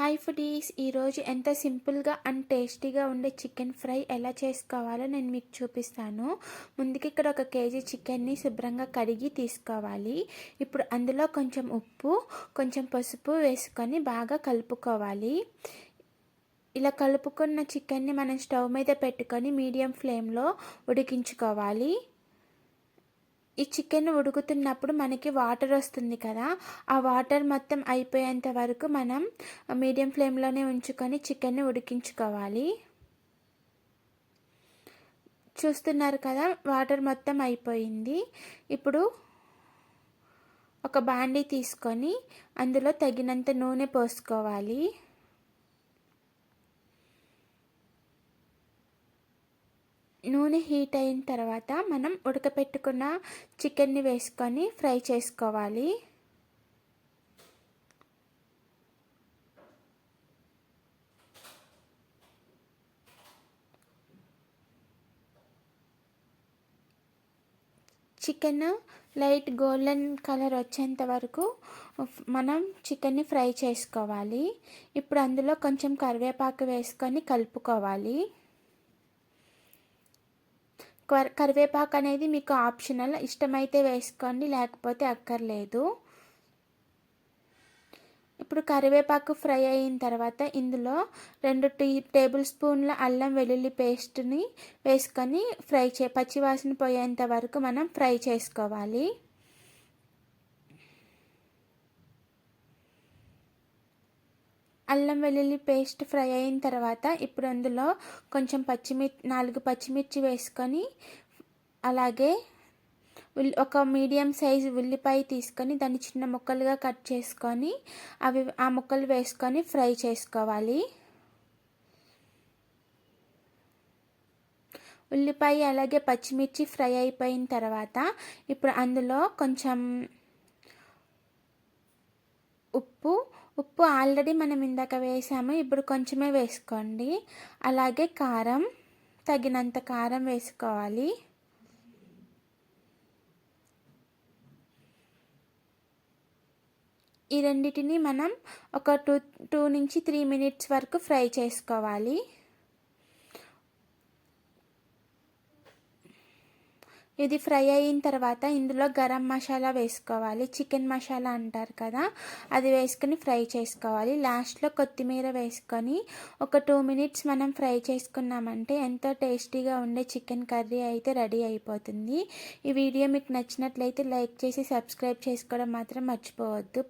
Hi foodies, ఈరోజు ఎంత సింపుల్గా అండ్ టేస్టీగా ఉండే చికెన్ ఫ్రై ఎలా చేసుకోవాలో నేను మీకు చూపిస్తాను. ముందుకి ఇక్కడ 1 కేజీ చికెన్ని శుభ్రంగా కడిగి తీసుకోవాలి. ఇప్పుడు అందులో కొంచెం ఉప్పు, కొంచెం పసుపు వేసుకొని బాగా కలుపుకోవాలి. ఇలా కలుపుకున్న చికెన్ని మనం స్టవ్ మీద పెట్టుకొని మీడియం ఫ్లేమ్లో ఉడికించుకోవాలి. ఈ చికెన్ ఉడుకుతున్నప్పుడు మనకి వాటర్ వస్తుంది కదా, ఆ వాటర్ మొత్తం అయిపోయేంత వరకు మనం మీడియం ఫ్లేమ్లోనే ఉంచుకొని చికెన్ని ఉడికించుకోవాలి. చూస్తున్నారు కదా, వాటర్ మొత్తం అయిపోయింది. ఇప్పుడు ఒక బాండీ తీసుకొని అందులో తగినంత నూనె పోసుకోవాలి. నూనె హీట్ అయిన తర్వాత మనం ఉడకపెట్టుకున్న చికెన్ని వేసుకొని ఫ్రై చేసుకోవాలి. చికెన్ లైట్ గోల్డెన్ కలర్ వచ్చేంత వరకు మనం చికెన్ని ఫ్రై చేసుకోవాలి. ఇప్పుడు అందులో కొంచెం కరివేపాకు వేసుకొని కలుపుకోవాలి. కరివేపాకు అనేది మీకు ఆప్షనల్, ఇష్టమైతే వేసుకోండి, లేకపోతే అక్కర్లేదు. ఇప్పుడు కరివేపాకు ఫ్రై అయిన తర్వాత ఇందులో 2 టేబుల్ స్పూన్ల అల్లం వెల్లుల్లి పేస్ట్ని వేసుకొని పచ్చివాసన పోయేంత వరకు మనం ఫ్రై చేసుకోవాలి. అల్లం వెల్లుల్లి పేస్ట్ ఫ్రై అయిన తర్వాత ఇప్పుడు అందులో కొంచెం 4 పచ్చిమిర్చి వేసుకొని, అలాగే ఒక మీడియం సైజు ఉల్లిపాయ తీసుకొని దాన్ని చిన్న ముక్కలుగా కట్ చేసుకొని ఆ ముక్కలు వేసుకొని ఫ్రై చేసుకోవాలి. ఉల్లిపాయ అలాగే పచ్చిమిర్చి ఫ్రై అయిపోయిన తర్వాత ఇప్పుడు అందులో కొంచెం ఉప్పు ఆల్రెడీ మనం ఇందాక వేసాము, ఇప్పుడు కొంచెమే వేసుకోండి. అలాగే కారం, తగినంత కారం వేసుకోవాలి. ఈ రెండిటిని మనం ఒక 2 నుంచి 3 మినిట్స్ వరకు ఫ్రై చేసుకోవాలి. ఇది ఫ్రై అయిన తర్వాత ఇందులో గరం మసాలా వేసుకోవాలి. చికెన్ మసాలా అంటారు కదా, అది వేసుకొని ఫ్రై చేసుకోవాలి. లాస్ట్లో కొత్తిమీర వేసుకొని ఒక 2 మినిట్స్ మనం ఫ్రై చేసుకున్నామంటే ఎంతో టేస్టీగా ఉండే చికెన్ కర్రీ అయితే రెడీ అయిపోతుంది. ఈ వీడియో మీకు నచ్చినట్లయితే లైక్ చేసి సబ్స్క్రైబ్ చేసుకోవడం మాత్రం మర్చిపోవద్దు.